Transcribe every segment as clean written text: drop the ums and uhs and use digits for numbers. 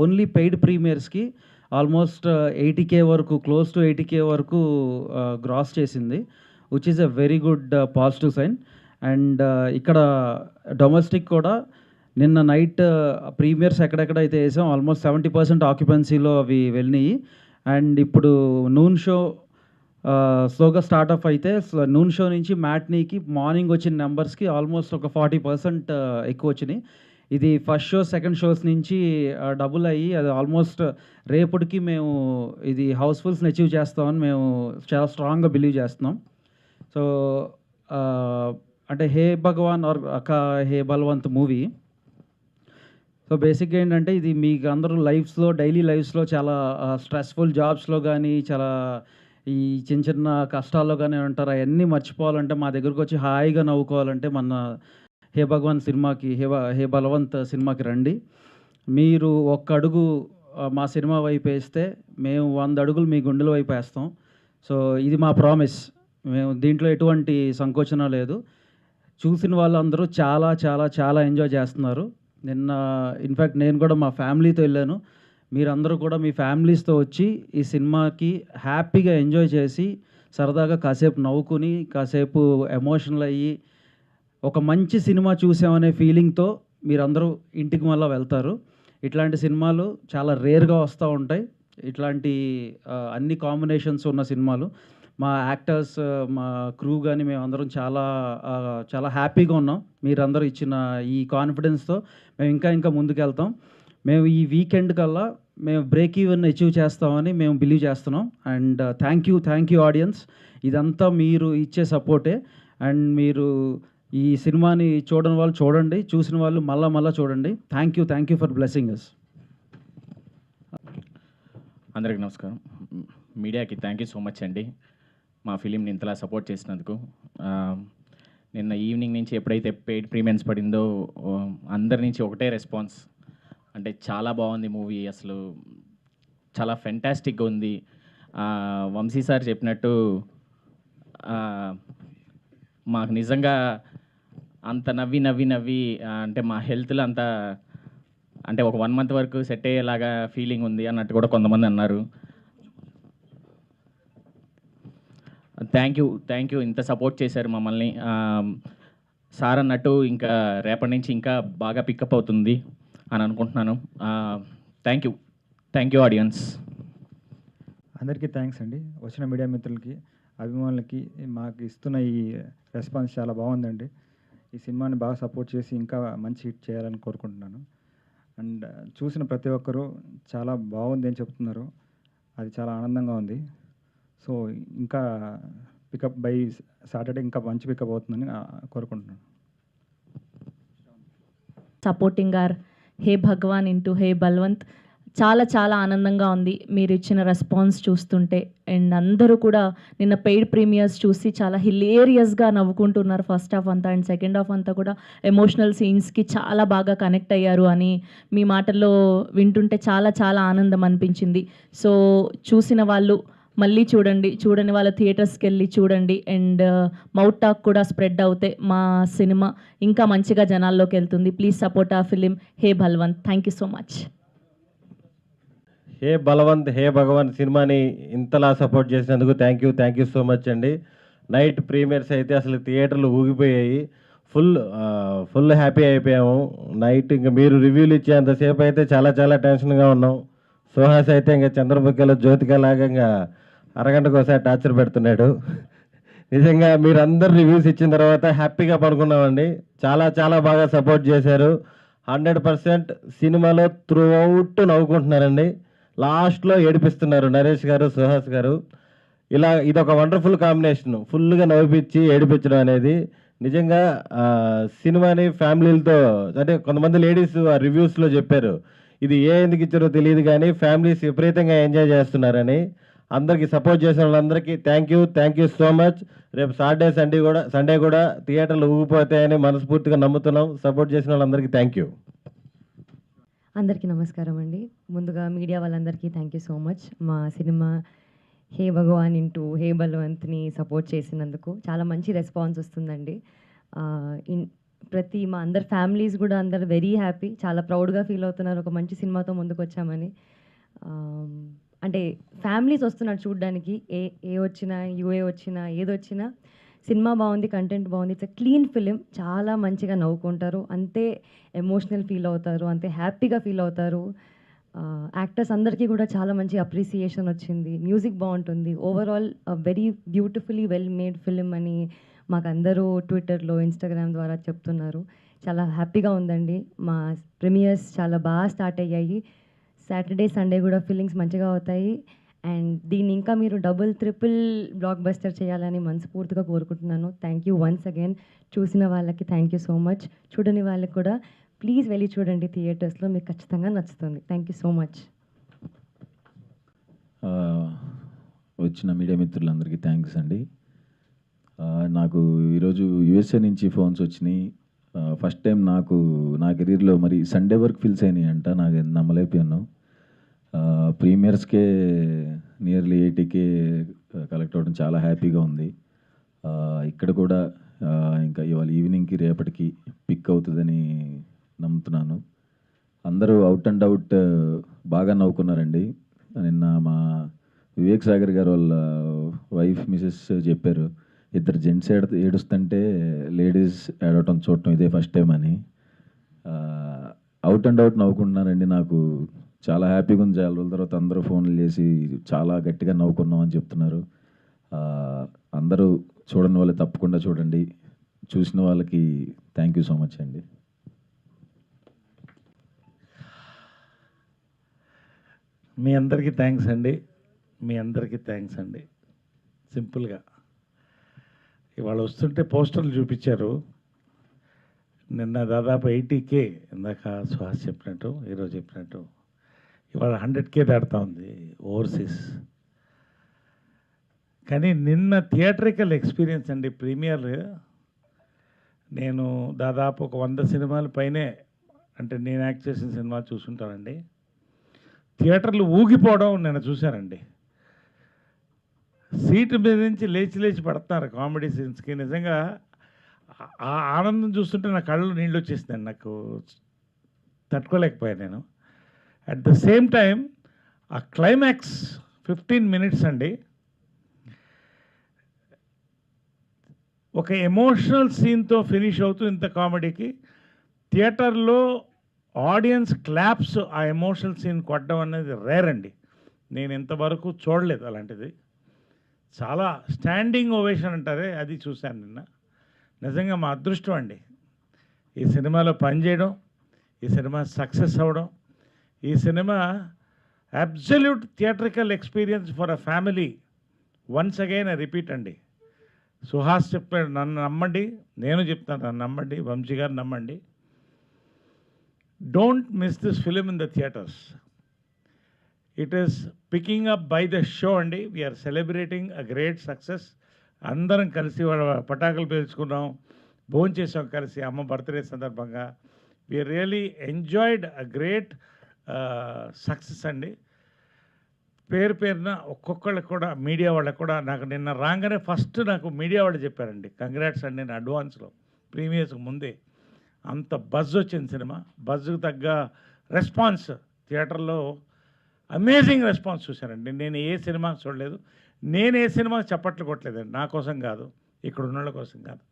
Only paid ప్రీమియర్స్కి almost 80K వరకు, close to 80K వరకు gross చేసింది, which is a very good positive sign. And ఇక్కడ domestic కూడా నిన్న నైట్ ప్రీమియర్స్ ఎక్కడెక్కడైతే వేసాం ఆల్మోస్ట్ 70% ఆక్యుపెన్సీలో అవి వెళ్ళినాయి. అండ్ ఇప్పుడు నూన్ షో స్లోగా స్టార్ట్అప్ అయితే నూన్ షో నుంచి మ్యాట్నీకి మార్నింగ్ వచ్చిన నెంబర్స్కి ఆల్మోస్ట్ ఒక 40% ఎక్కువ వచ్చినాయి. ఇది ఫస్ట్ షో సెకండ్ షోస్ నుంచి డబుల్ అయ్యి అది ఆల్మోస్ట్ రేపటికి మేము ఇది హౌస్ఫుల్స్ని అచీవ్ చేస్తామని మేము చాలా స్ట్రాంగ్గా బిలీవ్ చేస్తున్నాం. సో అంటే హే భగవాన్ ఆర్ అక్క హే బల్వంత్ మూవీ, సో బేసిక్గా ఏంటంటే ఇది మీకు అందరూ లైఫ్స్లో డైలీ లైఫ్స్లో చాలా స్ట్రెస్ఫుల్ జాబ్స్లో కానీ చాలా ఈ చిన్న చిన్న కష్టాల్లో కానీ ఉంటారు, అవన్నీ మర్చిపోవాలంటే మా దగ్గరకు వచ్చి హాయిగా నవ్వుకోవాలంటే మన హే భగవాన్ సినిమాకి హే బలవంత్ సినిమాకి రండి. మీరు ఒక్క అడుగు మా సినిమా వైపు వేస్తే మేము 100 అడుగులు మీ గుండెల వైపు వేస్తాం. సో ఇది మా ప్రామిస్, మేము దీంట్లో ఎటువంటి సంకోచన లేదు. చూసిన వాళ్ళందరూ చాలా చాలా చాలా ఎంజాయ్ చేస్తున్నారు. నిన్న ఇన్ఫ్యాక్ట్ నేను కూడా మా ఫ్యామిలీతో వెళ్ళాను. మీరందరూ కూడా మీ ఫ్యామిలీస్తో వచ్చి ఈ సినిమాకి హ్యాపీగా ఎంజాయ్ చేసి సరదాగా కాసేపు నవ్వుకుని కాసేపు ఎమోషనల్ అయ్యి ఒక మంచి సినిమా చూసామనే ఫీలింగ్తో మీరందరూ ఇంటికి మళ్ళీ వెళ్తారు. ఇట్లాంటి సినిమాలు చాలా రేర్గా వస్తూ ఉంటాయి, ఇట్లాంటి అన్ని కాంబినేషన్స్ ఉన్న సినిమాలు. మా యాక్టర్స్ మా క్రూ కానీ మేమందరం చాలా చాలా హ్యాపీగా ఉన్నాం. మీరందరూ ఇచ్చిన ఈ కాన్ఫిడెన్స్తో మేము ఇంకా ముందుకెళ్తాం. మేము ఈ వీకెండ్ కల్లా మేము బ్రేక్ ఈవెన్ అచీవ్ చేస్తామని మేము బిలీవ్ చేస్తున్నాం. అండ్ థ్యాంక్ యూ ఆడియన్స్, ఇదంతా మీరు ఇచ్చే సపోర్టే. అండ్ మీరు ఈ సినిమాని చూడని వాళ్ళు చూడండి, చూసిన వాళ్ళు మళ్ళా చూడండి. Thank you for blessing us. అందరికీ నమస్కారం. మీడియాకి థ్యాంక్ యూ సో మచ్ అండి, మా ఫిలింని ఇంతలా సపోర్ట్ చేసినందుకు. నిన్న ఈవినింగ్ నుంచి ఎప్పుడైతే పెయిడ్ ప్రీమియర్స్ పడిందో అందరి నుంచి ఒకటే రెస్పాన్స్, అంటే చాలా బాగుంది మూవీ, అసలు చాలా ఫెంటాస్టిక్గా ఉంది. వంశీ సార్ చెప్పినట్టు మాకు నిజంగా అంత నవ్వి అంటే మా హెల్త్లో అంత అంటే ఒక 1 month వరకు సెట్ అయ్యేలాగా ఫీలింగ్ ఉంది అన్నట్టు కూడా కొంతమంది అన్నారు. థ్యాంక్ యూ ఇంత సపోర్ట్ చేశారు మమ్మల్ని. సార్ అన్నట్టు ఇంకా రేపటి నుంచి ఇంకా బాగా పికప్ అవుతుంది అని అనుకుంటున్నాను. Thank you audience. అందరికీ థ్యాంక్స్ అండి. వచ్చిన మీడియా మిత్రులకి, అభిమానులకి మాకు ఇస్తున్న ఈ రెస్పాన్స్ చాలా బాగుందండి. ఈ సినిమాని బాగా సపోర్ట్ చేసి ఇంకా మంచి హిట్ చేయాలని కోరుకుంటున్నాను. అండ్ చూసిన ప్రతి ఒక్కరూ చాలా బాగుంది అని చెప్తున్నారు, అది చాలా ఆనందంగా ఉంది. సో ఇంకా పికప్ బై సాటర్డే ఇంకా మంచి పికప్ అవుతుందని కోరుకుంటున్నాను. Supporting our hey Bhagawan into hey Balwanth చాలా చాలా ఆనందంగా ఉంది మీరు ఇచ్చిన రెస్పాన్స్ చూస్తుంటే. అండ్ అందరూ కూడా నిన్న పెయిడ్ ప్రీమియర్స్ చూసి చాలా హిలేరియస్గా నవ్వుకుంటున్నారు ఫస్ట్ హాఫ్ అంతా. అండ్ సెకండ్ హాఫ్ అంతా కూడా ఎమోషనల్ సీన్స్కి చాలా బాగా కనెక్ట్ అయ్యారు అని మీ మాటల్లో వింటుంటే చాలా చాలా ఆనందం అనిపించింది. సో చూసిన వాళ్ళు మళ్ళీ చూడని వాళ్ళ థియేటర్స్కి వెళ్ళి చూడండి. అండ్ మౌత్ టాక్ కూడా స్ప్రెడ్ అవుతే మా సినిమా ఇంకా మంచిగా జనాల్లోకి వెళ్తుంది. Please support the film hey Balwanth. Thank you so much. Hey Balavanth hey Bhagawan సినిమాని ఇంతలా సపోర్ట్ చేసినందుకు థ్యాంక్ యూ సో మచ్ అండి. నైట్ ప్రీమియర్స్ అయితే అసలు థియేటర్లు ఊగిపోయాయి, ఫుల్ హ్యాపీ అయిపోయాము. నైట్ ఇంకా మీరు రివ్యూలు ఇచ్చేంతసేపు అయితే చాలా చాలా టెన్షన్గా ఉన్నాం. సుహాస్ అయితే ఇంకా చంద్రముఖిలో జ్యోతిక లాగా ఇంకా అరగంటకు ఒకసారి టార్చర్ పెడుతున్నాడు. నిజంగా మీరు అందరు రివ్యూస్ ఇచ్చిన తర్వాత హ్యాపీగా పడుకున్నామండి. చాలా చాలా బాగా సపోర్ట్ చేశారు. 100% సినిమాలో త్రూ అవుట్ నవ్వుకుంటున్నారండి, లాస్ట్లో ఏడిపిస్తున్నారు నరేష్ గారు, సుహాస్ గారు. ఇదొక వండర్ఫుల్ కాంబినేషన్, ఫుల్గా నవ్విపించి ఏడిపించడం అనేది. నిజంగా సినిమాని ఫ్యామిలీలతో, అంటే కొంతమంది లేడీస్ ఆ రివ్యూస్లో చెప్పారు ఇది ఎందుకు ఇచ్చారో తెలియదు కానీ ఫ్యామిలీస్ విపరీతంగా ఎంజాయ్ చేస్తున్నారని. అందరికీ సపోర్ట్ చేసిన వాళ్ళందరికీ థ్యాంక్ యూ సో మచ్. రేపు సాటర్డే సండే కూడా థియేటర్లు ఊగిపోతాయని మనస్ఫూర్తిగా నమ్ముతున్నాం. సపోర్ట్ చేసిన వాళ్ళందరికీ థ్యాంక్ యూ. అందరికీ నమస్కారం అండి. ముందుగా మీడియా వాళ్ళందరికీ థ్యాంక్ యూ సో మచ్. మా సినిమా హే భగవాన్ ఇంటూ హే బలవంత్ని సపోర్ట్ చేసినందుకు చాలా మంచి రెస్పాన్స్ వస్తుందండి. మా అందరి ఫ్యామిలీస్ కూడా అందరు వెరీ హ్యాపీ, చాలా ప్రౌడ్గా ఫీల్ అవుతున్నారు ఒక మంచి సినిమాతో ముందుకు వచ్చామని. అంటే ఫ్యామిలీస్ వస్తున్నారు చూడడానికి, ఏ వచ్చినా యూఏ వచ్చినా ఏదొచ్చినా సినిమా బాగుంది, కంటెంట్ బాగుంది, ఇట్స్ క్లీన్ ఫిలిం, చాలా మంచిగా నవ్వుకుంటారు, అంతే ఎమోషనల్ ఫీల్ అవుతారు, అంతే హ్యాపీగా ఫీల్ అవుతారు. యాక్టర్స్ అందరికీ కూడా చాలా మంచి అప్రిసియేషన్ వచ్చింది, మ్యూజిక్ బాగుంటుంది, overall very beautifully well made film అని మాకు అందరూ ట్విట్టర్లో ఇన్స్టాగ్రామ్ ద్వారా చెప్తున్నారు. చాలా హ్యాపీగా ఉందండి. మా ప్రీమియర్స్ చాలా బాగా స్టార్ట్ అయ్యాయి. సాటర్డే సండే కూడా ఫీలింగ్స్ మంచిగా అవుతాయి. అండ్ దీన్ని ఇంకా మీరు డబుల్ ట్రిపుల్ బ్లాక్ బస్టర్ చేయాలని మనస్ఫూర్తిగా కోరుకుంటున్నాను. Thank you once again. చూసిన వాళ్ళకి థ్యాంక్ యూ సో మచ్. చూడని వాళ్ళకి కూడా ప్లీజ్ వెళ్ళి చూడండి థియేటర్స్లో, మీకు ఖచ్చితంగా నచ్చుతుంది. Thank you so much. వచ్చిన మీడియా మిత్రులందరికీ థ్యాంక్స్ అండి. నాకు ఈరోజు యూఎస్ఏ నుంచి ఫోన్స్ వచ్చినాయి. ఫస్ట్ టైం నా కెరీర్లో మరి సండే వరకు ఫిల్స్ అయినాయి అంట, నాకు నమ్మలేకపోయాను. ప్రీమియర్స్కే నియర్లీ 80K కలెక్ట్ అవ్వడం చాలా హ్యాపీగా ఉంది. ఇక్కడ కూడా ఇంకా ఇవాళ ఈవినింగ్కి రేపటికి పిక్ అవుతుందని నమ్ముతున్నాను. అందరూ అవుట్ అండ్ అవుట్ బాగా నవ్వుకున్నారండి. నిన్న మా వివేక్ సాగర్ గారు వాళ్ళ వైఫ్ మిసెస్ చెప్పారు, ఇద్దరు జెంట్స్ ఏడుస్తుంటే లేడీస్ ఏడవటం చూడటం ఇదే ఫస్ట్ టైం అని. అవుట్ అండ్ అవుట్ నవ్వుకుంటున్నారండి. నాకు చాలా హ్యాపీగా ఉంది. చాలా రోజుల తర్వాత అందరూ ఫోన్లు చేసి చాలా గట్టిగా నవ్వుకున్నాం అని చెప్తున్నారు. అందరూ చూడని వాళ్ళు తప్పకుండా చూడండి. చూసిన వాళ్ళకి థ్యాంక్ యూ సో మచ్ అండి. మీ అందరికీ థ్యాంక్స్ అండి. సింపుల్గా ఇవాళ వస్తుంటే పోస్టర్లు చూపించారు. నిన్న దాదాపు 80K, ఇందాక సుహాస్ చెప్పినట్టు, ఈరోజు చెప్పినట్టు ఇవాళ 100K దాడుతూ ఉంది ఓవర్సీస్. కానీ నిన్న థియేట్రికల్ ఎక్స్పీరియన్స్ అండి, ప్రీమియర్. నేను దాదాపు ఒక 100 సినిమాల పైనే, అంటే నేను యాక్ట్ చేసిన సినిమా చూసుంటానండి. థియేటర్లు ఊగిపోవడం నేను చూశానండి. సీటు మీద నుంచి లేచి పడుతున్నారు కామెడీ సీన్స్కి. నిజంగా ఆ ఆనందం చూస్తుంటే నా కళ్ళు నీళ్ళు వచ్చేసిందండి. నాకు తట్టుకోలేకపోయాను నేను. అట్ ద సేమ్ టైం ఆ క్లైమాక్స్ 15 minutes అండి, ఒక ఎమోషనల్ సీన్తో ఫినిష్ అవుతూ ఇంత కామెడీకి థియేటర్లో ఆడియన్స్ క్లాప్స్ ఆ ఎమోషనల్ సీన్ కొట్టడం అనేది రేర్ అండి. నేను ఇంతవరకు చూడలేదు అలాంటిది. చాలా స్టాండింగ్ ఓవేషన్ అంటారే, అది చూశాను నిన్న. నిజంగా మా అదృష్టం అండి ఈ సినిమాలో పనిచేయడం, ఈ సినిమా సక్సెస్ అవ్వడం. ఈ cinema absolute theatrical experience for a family. Once again repeat అండి. సుహాస్ చెప్పాడు, నన్ను నమ్మండి, నేను చెప్తాను, నన్ను నమ్మండి, వంశీ గారు నమ్మండి. Don't miss this film in the theatres. It is picking up by the show అండి. We are celebrating a great success. అందరం కలిసి వాళ్ళ పటాకులు పేల్చుకున్నాం, భోంచేసాం కలిసి అమ్మ బర్త్డే సందర్భంగా. We are really enjoyed a great success అండి. పేరున ఒక్కొక్కళ్ళకి కూడా, మీడియా వాళ్ళకి కూడా, నాకు నిన్న రాగానే ఫస్ట్ నాకు మీడియా వాళ్ళు చెప్పారండి, కంగ్రాట్స్ అండి, నేను అడ్వాన్స్లో ప్రీమియర్స్కి ముందే. అంత బజ్ వచ్చింది సినిమా. బజ్కి తగ్గ రెస్పాన్స్ థియేటర్లో, అమేజింగ్ రెస్పాన్స్ చూశానండి. నేను ఏ సినిమా చూడలేదు, నేను ఏ సినిమాకి చప్పట్లు కొట్టలేదండి. నా కోసం కాదు, ఇక్కడ ఉన్న వాళ్ళ కోసం కాదు.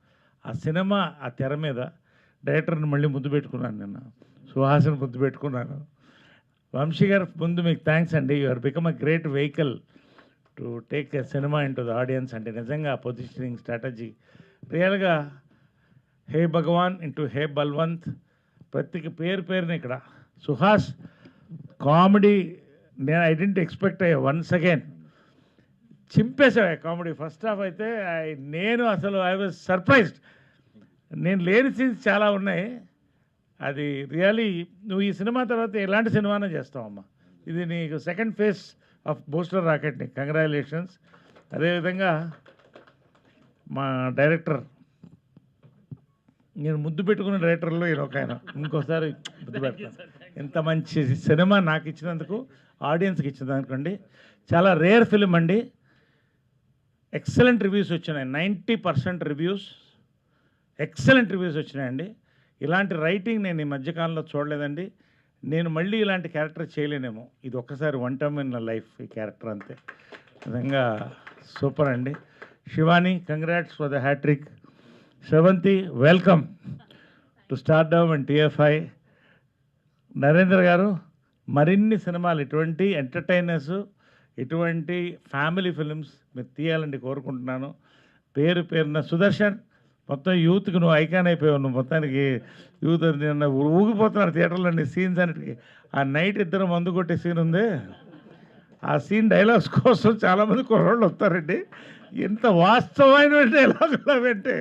ఆ సినిమా ఆ తెర మీద డైరెక్టర్ని మళ్ళీ ముద్దు పెట్టుకున్నాను, నిన్న సుహాసిని ముద్దు పెట్టుకున్నాను. వంశీ గారు ముందు మీకు థ్యాంక్స్ అండి. You are become a great vehicle to take a cinema into the audience. అంటే నిజంగా పొజిషనింగ్ స్ట్రాటజీ రియల్గా హే భగవాన్ ఇంటూ హే బల్వంత్, ప్రతికి పేరున ఇక్కడ సుహాస్ కామెడీ నేను ఐ డెంట్ ఎక్స్పెక్ట్ అయ్యా. వన్స్ అగైన్ చింపేసావు కామెడీ. ఫస్ట్ హాఫ్ అయితే నేను అసలు ఐ వాజ్ సర్ప్రైజ్డ్. నేను లేని సీన్స్ చాలా ఉన్నాయి. అది రియలీ నువ్వు ఈ సినిమా తర్వాత ఎలాంటి సినిమానే చేస్తావమ్మా. ఇది నీకు second phase of booster rocket. నీకు కంగ్రాచులేషన్స్. అదేవిధంగా మా డైరెక్టర్, నేను ముద్దు పెట్టుకున్న డైరెక్టర్లో ఈయన ఒక ఆయన, ఇంకోసారి ముద్దు పెడతాను. ఇంత మంచి సినిమా నాకు ఇచ్చినందుకు, ఆడియన్స్కి ఇచ్చినందుకండి. చాలా రేర్ ఫిలిం అండి. ఎక్సలెంట్ రివ్యూస్ వచ్చినాయి, 90% రివ్యూస్. ఎక్సలెంట్ రివ్యూస్ వచ్చినాయండి. ఇలాంటి రైటింగ్ నేను ఈ మధ్యకాలంలో చూడలేదండి. నేను మళ్ళీ ఇలాంటి క్యారెక్టర్ చేయలేనేమో. ఇది ఒక్కసారి వన్ టైమ్ ఇన్ లైఫ్ ఈ క్యారెక్టర్ అంతే. నిజంగా సూపర్ అండి. Shivani, congrats for the hat trick. Shravanthi, welcome to stardom and TFI. Narendra garu, మరిన్ని సినిమాలు ఇటువంటి ఎంటర్టైనర్స్, ఇటువంటి ఫ్యామిలీ ఫిల్మ్స్ మీరు తీయాలని కోరుకుంటున్నాను. పేరున సుదర్శన్, మొత్తం యూత్కి నువ్వు ఐకాన్ అయిపోయావు. నువ్వు మొత్తానికి యూత్ నిన్న ఊగిపోతున్నారు థియేటర్లోని సీన్స్ అన్నిటికీ. ఆ నైట్ ఇద్దరు మందు కొట్టే సీన్ ఉంది, ఆ సీన్ డైలాగ్స్ కోసం చాలామంది కుర్రోళ్ళు వస్తారండి. ఎంత వాస్తవమైన డైలాగులు అవంటే.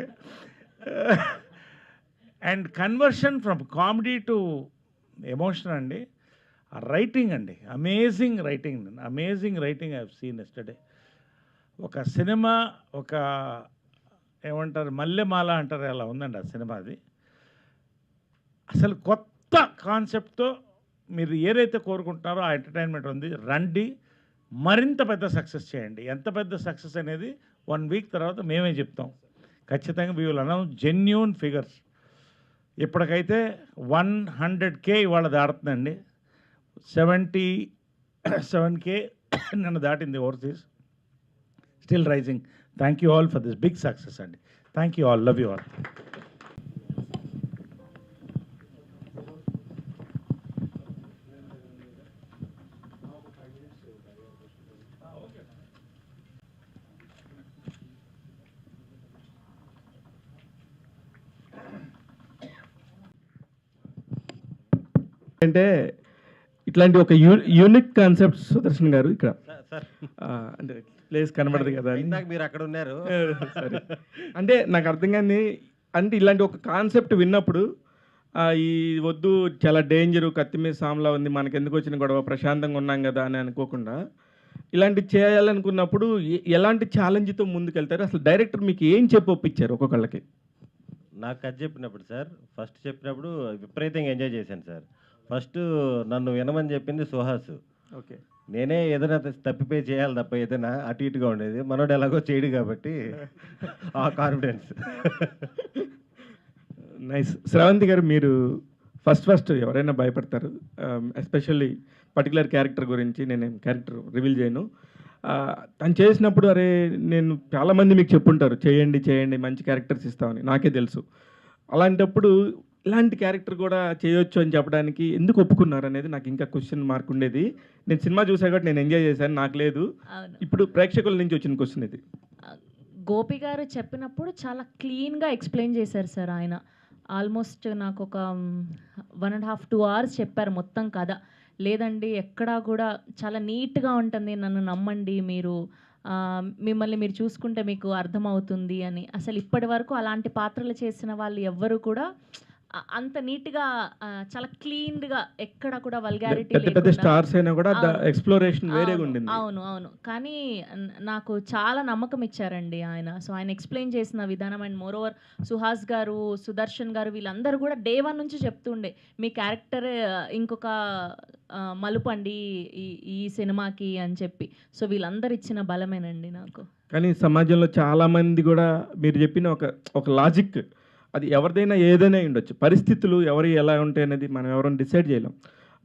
And conversion from comedy to emotion అండి. ఆ రైటింగ్ అండి, amazing writing I have seen yesterday. ఒక సినిమా, ఒక ఏమంటారు మల్లెమాల అంటారు, అలా ఉందండి ఆ సినిమా. అది అసలు కొత్త కాన్సెప్ట్తో మీరు ఏదైతే కోరుకుంటున్నారో ఆ ఎంటర్టైన్మెంట్ ఉంది. రండి, మరింత పెద్ద సక్సెస్ చేయండి. ఎంత పెద్ద సక్సెస్ అనేది 1 వీక్ తర్వాత మేమే చెప్తాం ఖచ్చితంగా. We will announce genuine figures. ఇప్పటికైతే 100K ఇవాళ దాడుతుందండి. 77K నన్ను దాటింది overseas. Still rising. Thank you all for this big success అండి. Thank you all, love you all. అంటే ఇట్లాంటి ఒక యూనిక్ కాన్సెప్ట్ సుదర్శన్ గారు ఇక్కడ అంటే ప్లేస్ కనబడదు కదా అని. మీరు అక్కడ ఉన్నారు. సరే, అంటే నాకు అర్థం కానీ అంటే ఇలాంటి ఒక కాన్సెప్ట్ విన్నప్పుడు ఈ వద్దు చాలా డేంజరు, కత్తి మీద సామ్లా ఉంది, మనకు ఎందుకు వచ్చిన గొడవ, ప్రశాంతంగా ఉన్నాం కదా అని అనుకోకుండా ఇలాంటి చేయాలనుకున్నప్పుడు ఎలాంటి ఛాలెంజ్తో ముందుకెళ్తారు? అసలు డైరెక్టర్ మీకు ఏం చెప్పి ఒప్పించారు ఒక్కొక్కళ్ళకి? నాకు కథ చెప్పినప్పుడు సార్, ఫస్ట్ చెప్పినప్పుడు విపరీతంగా ఎంజాయ్ చేశాను సార్. ఫస్ట్ నన్ను వినమని చెప్పింది సుహాస్. ఓకే, నేనే ఏదైనా తప్పిపోయి చేయాలి తప్ప ఏదైనా అటు ఇటుగా ఉండేది. మనోడు ఎలాగో చేయడు కాబట్టి ఆ కాన్ఫిడెన్స్. నైస్. శ్రవంతి గారు, మీరు ఫస్ట్ ఎవరైనా భయపడతారు, ఎస్పెషల్లీ పర్టికులర్ క్యారెక్టర్ గురించి. నేను క్యారెక్టర్ రివీల్ చేయను. తను చేసినప్పుడు అరే నేను చాలామంది మీకు చెప్పుంటారు చేయండి మంచి క్యారెక్టర్స్ ఇస్తామని, నాకే తెలుసు. అలాంటప్పుడు ఇలాంటి క్యారెక్టర్ కూడా చేయొచ్చు అని చెప్పడానికి ఎందుకు ఒప్పుకున్నారు అనేది నాకు ఇంకా క్వశ్చన్ మార్క్ ఉండేది. నేను సినిమా చూసా కాబట్టి నేను ఎంజాయ్ చేశాను, నాకు లేదు. ఇప్పుడు ప్రేక్షకుల నుంచి వచ్చిన క్వశ్చన్ ఇది. గోపి గారు చెప్పినప్పుడు చాలా క్లీన్గా ఎక్స్ప్లెయిన్ చేశారు సార్. ఆయన ఆల్మోస్ట్ నాకు ఒక 1.5-2 hours చెప్పారు మొత్తం కథ. లేదండి ఎక్కడా కూడా చాలా నీట్గా ఉంటుంది, నన్ను నమ్మండి, మీరు మిమ్మల్ని మీరు చూసుకుంటే మీకు అర్థమవుతుంది అని. అసలు ఇప్పటి వరకు అలాంటి పాత్రలు చేసిన వాళ్ళు ఎవ్వరు కూడా అంత నీట్గా చాలా క్లీన్గా ఎక్కడ కూడా వల్గారిటీ పెద్ద స్టార్స్ అయినా కూడా ఎక్స్ప్లోరేషన్ వేరేగా ఉండింది. అవును. కానీ నాకు చాలా నమ్మకం ఇచ్చారండి ఆయన. సో ఆయన ఎక్స్ప్లెయిన్ చేసిన విధానం అండ్ మోర్ ఓవర్ సుహాస్ గారు, సుదర్శన్ గారు వీళ్ళందరూ కూడా డే 1 నుంచి చెప్తుండే మీ క్యారెక్టర్ ఇంకొక మలుపు అండి ఈ సినిమాకి అని చెప్పి. సో వీళ్ళందరూ ఇచ్చిన బలమేనండి నాకు. కానీ సమాజంలో చాలామంది కూడా మీరు చెప్పిన ఒక లాజిక్, అది ఎవరిదైనా ఏదైనా ఉండొచ్చు, పరిస్థితులు ఎవరు ఎలా ఉంటాయి అనేది మనం ఎవరైనా డిసైడ్ చేయలేం.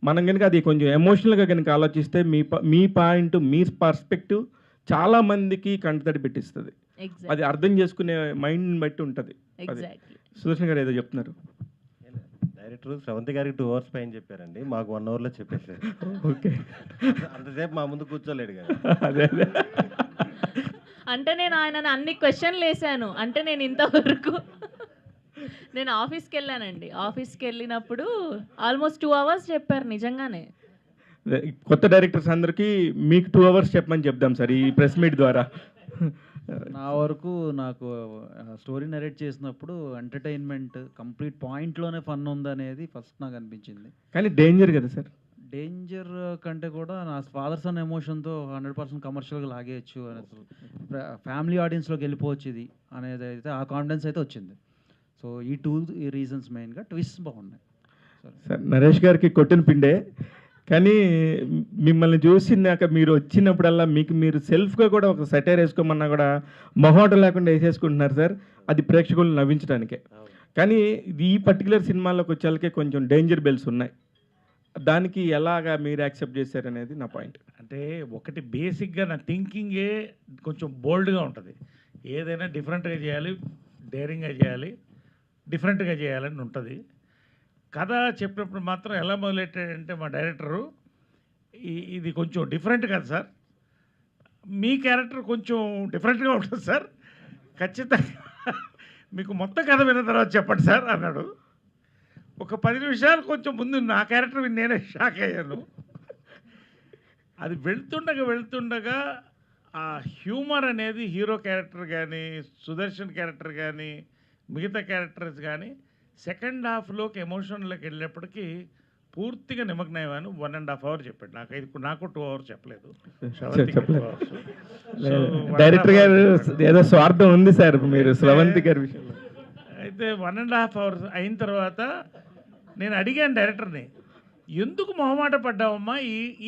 మనం కనుక అది కొంచెం ఎమోషనల్గా కనుక ఆలోచిస్తే మీ పాయింట్, మీ పర్స్పెక్టివ్ చాలామందికి కంటతడి పెట్టిస్తుంది. అది అర్థం చేసుకునే మైండ్ని బట్టి ఉంటుంది. సుదర్శన్ గారు ఏదో చెప్తున్నారు. డైరెక్టర్ శ్రవంతి గారికి 2 hours పైన చెప్పారండి, మాకు 1 hourలో చెప్పేశారు. ఓకే, అంతసేపు మా ముందు కూర్చోలేడు కదా. అదే అంటే నేను ఆయనని అన్ని క్వశ్చన్లు వేసాను. అంటే నేను ఇంతవరకు నేను ఆఫీస్కి వెళ్ళానండి. ఆఫీస్కి వెళ్ళినప్పుడు ఆల్మోస్ట్ 2 hours చెప్పారు నిజంగానే. కొత్త డైరెక్టర్స్ అందరికీ మీకు 2 hours చెప్పమని చెప్దాం సార్ ఈ ప్రెస్ మీట్ ద్వారా. నా వరకు నాకు స్టోరీ నరేట్ చేసినప్పుడు ఎంటర్టైన్మెంట్ కంప్లీట్ పాయింట్లోనే ఫన్ ఉందనేది ఫస్ట్ నాకు అనిపించింది. కానీ డేంజర్ కదా సార్? డేంజర్ కంటే కూడా నా ఫాదర్ సన్ ఎమోషన్తో 100% కమర్షియల్గా లాగేయచ్చు అని, అసలు ఫ్యామిలీ ఆడియన్స్లోకి వెళ్ళిపోవచ్చు ఇది అనేది అయితే ఆ కాన్ఫిడెన్స్ అయితే వచ్చింది. సో ఈ రీజన్స్ మెయిన్గా ట్విస్ట్ బాగున్నాయి సార్. నరేష్ గారికి కొట్టిన పిండే, కానీ మిమ్మల్ని చూసినాక మీరు వచ్చినప్పుడల్లా మీకు మీరు సెల్ఫ్గా కూడా ఒక సెటైర్ వేసుకోమన్నా కూడా మొహోటం లేకుండా వేసేసుకుంటున్నారు సార్. అది ప్రేక్షకులను నవ్వించడానికే. కానీ ఈ పర్టికులర్ సినిమాలోకి వచ్చేళ్ళకే కొంచెం డేంజర్ బెల్స్ ఉన్నాయి. దానికి ఎలాగా మీరు యాక్సెప్ట్ చేశారనేది నా పాయింట్. అంటే ఒకటి బేసిక్గా నా థింకింగే కొంచెం బోల్డ్గా ఉంటుంది. ఏదైనా డిఫరెంట్గా చేయాలి, డేరింగ్గా చేయాలి, డిఫరెంట్గా చేయాలని ఉంటుంది. కథ చెప్పినప్పుడు మాత్రం ఎలా మొదలెట్టాడంటే మా డైరెక్టరు, ఇది కొంచెం డిఫరెంట్ కదా సార్, మీ క్యారెక్టర్ కొంచెం డిఫరెంట్గా ఉంటుంది సార్, ఖచ్చితంగా మీకు మొత్తం కథ విన్న తర్వాత చెప్పండి సార్ అన్నాడు. ఒక 10 నిమిషాలు కొంచెం ముందు నా క్యారెక్టర్ విని నేనే షాక్ అయ్యాను. అది వెళ్తుండగా ఆ హ్యూమర్ అనేది హీరో క్యారెక్టర్ కానీ, సుదర్శన్ క్యారెక్టర్ కానీ, మిగతా క్యారెక్టర్స్ కానీ సెకండ్ హాఫ్లోకి ఎమోషన్లోకి వెళ్ళేప్పటికీ పూర్తిగా నిమగ్నమయ్యాను. 1.5 hours చెప్పాడు నాకు 2 hours చెప్పలేదు. డైరెక్టర్ గారు ఏదో స్వార్థం ఉంది సార్ మీరు స్రవంతి గారి విషయంలో. అయితే 1.5 hours అయిన తర్వాత నేను అడిగాను డైరెక్టర్ని, ఎందుకు మొహమాట పడ్డావమ్మా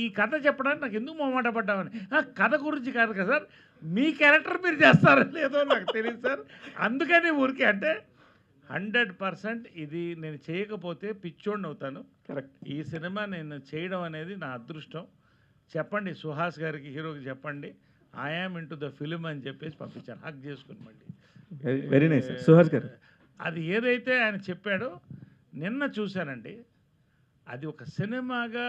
ఈ కథ చెప్పడానికి, నాకు ఎందుకు మొహమాట పడ్డావని. కథ గురించి కాదు కదా సార్, మీ క్యారెక్టర్ మీరు చేస్తారో లేదో నాకు తెలియదు సార్, అందుకని ఊరికే. అంటే 100% ఇది నేను చేయకపోతే పిచ్చోడిని అవుతాను. కరెక్ట్. ఈ సినిమా నేను చేయడం అనేది నా అదృష్టం. చెప్పండి సుహాస్ గారికి, హీరోకి చెప్పండి ఐఆమ్ ఇంటూ ద ఫిలిం అని చెప్పేసి పంపించాను, హక్ చేసుకుని. మళ్ళీ వెరీ నైస్ సుహాస్ గారు. అది ఏదైతే ఆయన చెప్పాడో నిన్న చూశానండి, అది ఒక సినిమాగా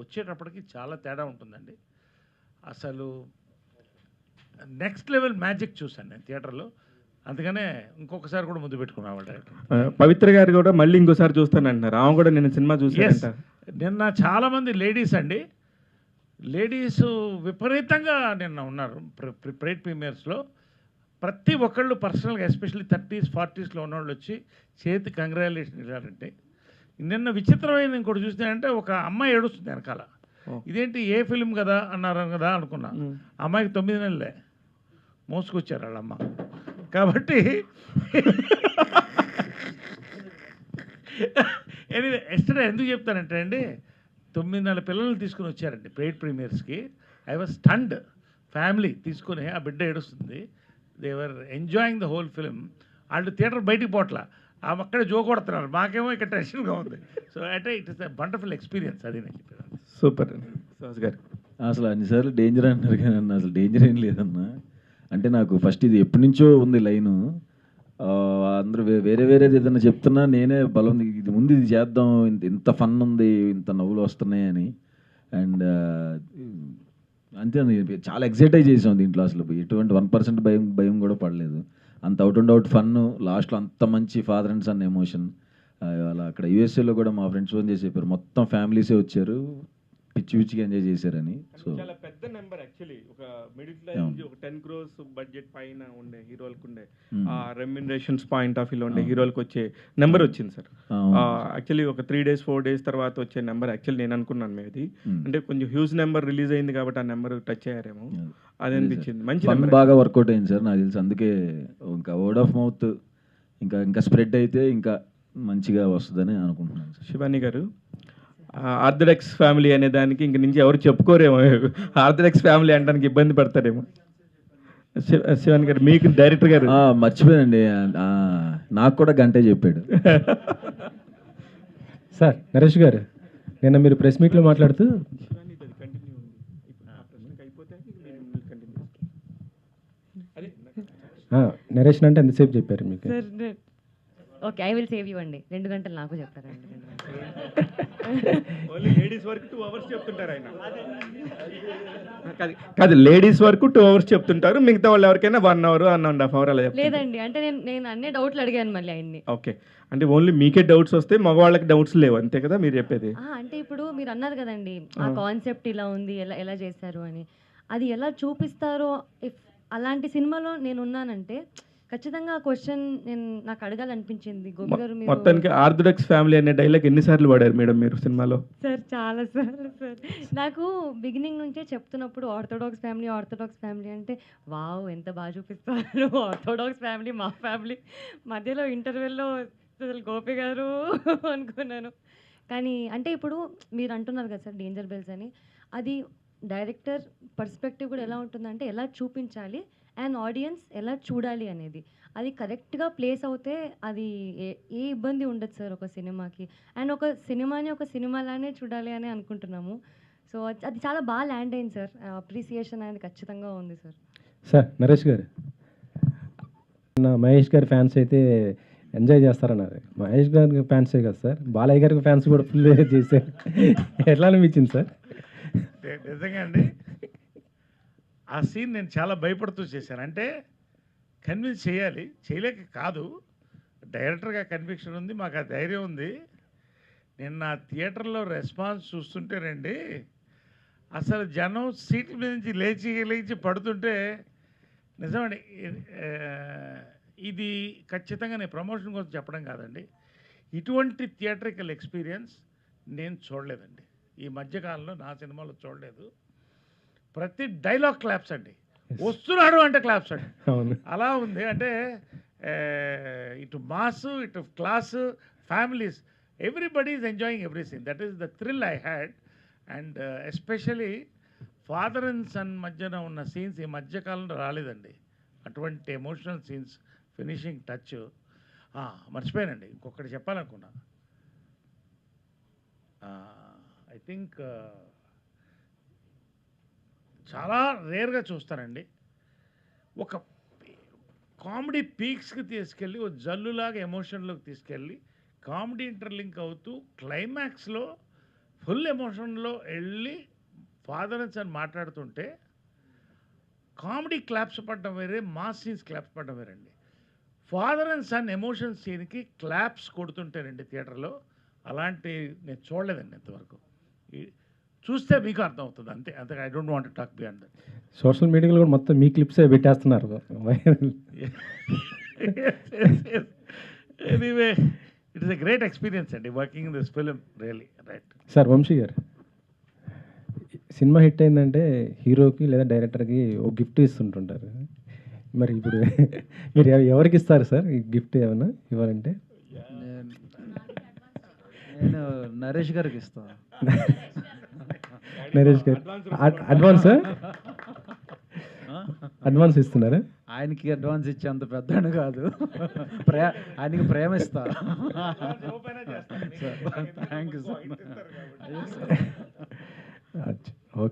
వచ్చేటప్పటికి చాలా తేడా ఉంటుందండి. అసలు నెక్స్ట్ లెవెల్ మ్యాజిక్ చూశాను నేను థియేటర్లో. అందుకనే ఇంకొకసారి కూడా ముందు పెట్టుకున్నాం డైరెక్టర్. పవిత్ర గారు కూడా మళ్ళీ ఇంకోసారి చూస్తానంటున్నారు. ఆమె కూడా నేను సినిమా చూసానంట. నిన్న చాలామంది లేడీస్ అండి, లేడీస్ విపరీతంగా నిన్న ఉన్నారు ప్రైడ్ ప్రీమియర్స్లో. ప్రతి ఒక్కళ్ళు పర్సనల్గా ఎస్పెషల్లీ 30s 40s ఉన్నవాళ్ళు వచ్చి చేతి కంగ్రాచులేషన్ ఇవ్వాలంటే. నిన్న విచిత్రమైన ఇంకోటి చూస్తానంటే ఒక అమ్మాయి ఏడుస్తుంది వెనకాల. ఇదేంటి ఏ ఫిలిం కదా అన్నారు కదా అనుకున్నా. అమ్మాయికి 9 నెలలే మోసుకొచ్చారు వాళ్ళమ్మ. కాబట్టి ఎనీవే ఎస్టర్డే ఎందుకు చెప్తానంటే అండి, 9 నెలల పిల్లల్ని తీసుకుని వచ్చారండి ప్రైడ్ ప్రీమియర్స్కి. I was stunned. ఫ్యామిలీ తీసుకుని ఆ బిడ్డ ఏడుస్తుంది. They were enjoying the whole film. వాళ్ళు థియేటర్ బయటికి పోట్లా, అక్కడే జో కొడుతున్నారు, మాకేమో ఇక్కడ టెన్షన్గా ఉంది. సో అంటే it is a wonderful experience. అది నేను చెప్పాను. సూపర్ సుహాస్ గారు. అసలు అన్నిసార్లు డేంజర్ అంటున్నారు కానీ అన్న అసలు డేంజర్ ఏం లేదన్నా. అంటే నాకు ఫస్ట్ ఇది ఎప్పటి నుంచో ఉంది లైను. అందరూ వేరేది ఏదైనా చెప్తున్నా నేనే బలం ఇది ముందు ఇది చేద్దాం, ఇంత ఫన్ ఉంది, ఇంత నవ్వులు వస్తున్నాయి అని. అండ్ అంతే చాలా ఎక్సైటైజ్ చేసాం దీంట్లో. అసలు ఎటువంటి 1% భయం కూడా పడలేదు. అంత అవుట్ అండ్ అవుట్ ఫన్, లాస్ట్లో అంత మంచి ఫాదర్ అండ్ సన్ ఎమోషన్. అలా అక్కడ యూఎస్ఏలో కూడా మా ఫ్రెండ్స్ ఫోన్ చేసి చెప్పారు మొత్తం ఫ్యామిలీసే వచ్చారు, పిచ్చిగా ఎంజాయ్ చేశారని. సో చాలా పెద్ద నెంబర్ యాక్చువల్లీ. ఒక మిడిల్ క్లాస్ ఒక 10 crores బడ్జెట్ పైన ఉండే హీరోలకు ఉండే ఆ రెమ్యునరేషన్స్ పాయింట్ ఆఫ్ వ్యూలో ఉండే హీరోలకు వచ్చే నెంబర్ వచ్చింది సార్. యాక్చువల్లీ ఒక 3 days 4 days తర్వాత వచ్చే నెంబర్ యాక్చువల్లీ నేను అనుకున్నాను మీది అంటే కొంచెం హ్యూజ్ నెంబర్ రిలీజ్ అయింది కాబట్టి ఆ నెంబర్ టచ్ అయ్యారేమో అది అనిపించింది. మంచి నెంబర్ బాగా వర్కౌట్ అయింది సార్ నాకు తెలిసి. అందుకే ఇంకా వర్డ్ ఆఫ్ మౌత్ ఇంకా స్ప్రెడ్ అయితే ఇంకా మంచిగా వస్తుందని అనుకుంటున్నాను. శివాని గారు, ఆర్థడాక్స్ ఫ్యామిలీ అనే దానికి ఇంక నుంచి ఎవరు చెప్పుకోరేమో, ఆర్థడాక్స్ ఫ్యామిలీ అనడానికి ఇబ్బంది పడతారేమో. శివాని గారు మీకు డైరెక్టర్ గారు మర్చిపోయానండి, నాకు కూడా గంటే చెప్పాడు. సార్ నరేష్ గారు, నిన్న మీరు ప్రెస్ మీట్లో మాట్లాడుతూ నరేష్ అంటే ఎంతసేపు చెప్పారు మీకు? Okay, I will save you అండి. 2 గంటలు నాకు చెప్తారండి. లేడీస్ వరకు 2 hours చెప్తుంటారు ఆయన. కాదు, లేడీస్ వరకు 2 hours చెప్తుంటారు, మిగతా వాళ్ళు ఎవరికైనా 1 hour 1.5 hour అలా చెప్తారు. లేదండి, అంటే నేను అన్ని డౌట్లు అడిగాను మళ్ళీ ఆయన్ని. ఓకే, అంటే ఓన్లీ మీకే డౌట్స్ వస్తే మగవాళ్ళకి డౌట్స్ లేవు అంతే కదా మీరు చెప్పేది? అంటే ఇప్పుడు మీరు అన్నారు కదండి ఆ కాన్సెప్ట్ ఇలా ఉంది, ఎలా చేశారు అని. అది ఎలా చూపిస్తారో, ఇఫ్ అలాంటి సినిమాలో నేను ఉన్నానంటే ఖచ్చితంగా క్వశ్చన్ నాకు అడగాలనిపించింది. గోపి గారు, మొత్తానికి ఆర్థడాక్స్ ఫ్యామిలీ అనే డైలాగ్ ఎన్నిసార్లు వాడారు మేడం మీరు సినిమాలో? సార్ చాలా సార్లు సార్. నాకు బిగినింగ్ నుంచే చెప్తున్నప్పుడు ఆర్థడాక్స్ ఫ్యామిలీ అంటే వావ్ ఎంత బాగా చూపిస్తారు, ఆర్థడాక్స్ ఫ్యామిలీ మా ఫ్యామిలీ. మధ్యలో ఇంటర్వెల్లో అసలు గోపి గారు అనుకున్నాను. కానీ అంటే ఇప్పుడు మీరు అంటున్నారు కదా సార్ డేంజర్ బెల్స్ అని, అది డైరెక్టర్ పర్స్పెక్టివ్ కూడా ఎలా ఉంటుందంటే ఎలా చూపించాలి అండ్ ఆడియన్స్ ఎలా చూడాలి అనేది, అది కరెక్ట్గా ప్లేస్ అవుతే అది ఏ ఇబ్బంది ఉండదు సార్ ఒక సినిమాకి. అండ్ ఒక సినిమాని ఒక సినిమాలానే చూడాలి అని అనుకుంటున్నాము. సో అది చాలా బాగా ల్యాండ్ అయింది సార్. అప్రిసియేషన్ అనేది ఖచ్చితంగా ఉంది సార్. సార్ నరేష్ గారు, మహేష్ గారి ఫ్యాన్స్ అయితే ఎంజాయ్ చేస్తారన్నారు. మహేష్ గారి ఫ్యాన్సే కదా సార్, బాలయ్య గారికి ఫ్యాన్స్ కూడా ఫుల్ చేశారు. ఎట్లా అనిపించింది సార్? నిజంగా అండి, ఆ సీన్ నేను చాలా భయపడుతూ చేశాను. అంటే కన్విన్స్ చేయాలి, చేయలేక కాదు, డైరెక్టర్గా కన్విక్షన్ ఉంది, మాకు ఆ ధైర్యం ఉంది. నేను నా థియేటర్లో రెస్పాన్స్ చూస్తుంటేనండి, అసలు జనం సీట్ల మీద నుంచి లేచి పడుతుంటే నిజమండి. ఇది ఖచ్చితంగా నేను ప్రమోషన్ కోసం చెప్పడం కాదండి, ఇటువంటి థియేటరికల్ ఎక్స్పీరియన్స్ నేను చూడలేదండి ఈ మధ్యకాలంలో, నా సినిమాలో చూడలేదు. ప్రతి డైలాగ్ క్లాప్స్ అండి, వస్తున్నాడు అంటే క్లాప్స్ అండి, అలా ఉంది. అంటే ఇటు మాస్, ఇటు class, families, everybody is enjoying everything. That is the thrill I had. And especially father and son మధ్యన ఉన్న సీన్స్ ఈ మధ్యకాలంలో రాలేదండి, అటువంటి ఎమోషనల్ సీన్స్, ఫినిషింగ్ టచ్. మర్చిపోయానండి, ఇంకొకటి చెప్పాలనుకున్నా. ఐ థింక్ చాలా రేర్గా చూస్తానండి, ఒక కామెడీ పీక్స్కి తీసుకెళ్ళి ఒక జల్లులాగా ఎమోషన్లోకి తీసుకెళ్ళి కామెడీ ఇంటర్లింక్ అవుతూ క్లైమాక్స్లో ఫుల్ ఎమోషన్లో వెళ్ళి ఫాదర్ అండ్ సన్ మాట్లాడుతుంటే కామెడీ క్లాప్స్ పడడం వేరే, మాస్ సీన్స్ క్లాప్స్ పడడం వేరండి. ఫాదర్ అండ్ సన్ ఎమోషన్ సీన్కి క్లాప్స్ కొడుతుంటేనండి థియేటర్లో, అలాంటి నేను చూడలేదండి ఇంతవరకు. చూస్తే మీకు అర్థమవుతుంది, అంతే. అంతే, I don't want to talk beyond that. Social మీడియాలో కూడా మొత్తం మీ క్లిప్సే పెట్టేస్తున్నారు. Anyway, it is a great experience అండి working in this film, really. Right sir, Vamsi garu, సినిమా హిట్ అయిందంటే హీరోకి లేదా డైరెక్టర్కి ఒక గిఫ్ట్ ఇస్తుంటుంటారు. మరి ఇప్పుడు మీరు ఎవరికి ఇస్తారు సార్ ఈ గిఫ్ట్ ఏమైనా ఇవ్వాలంటే? నేను నరేష్ గారికి ఇస్తాను. నరేష్ గారు అడ్వాన్స్ ఇస్తున్నారా? ఆయనకి అడ్వాన్స్ ఇచ్చేంత పెద్దను కాదు, ఆయనకి ప్రేమ ఇస్తా. Thank you sir.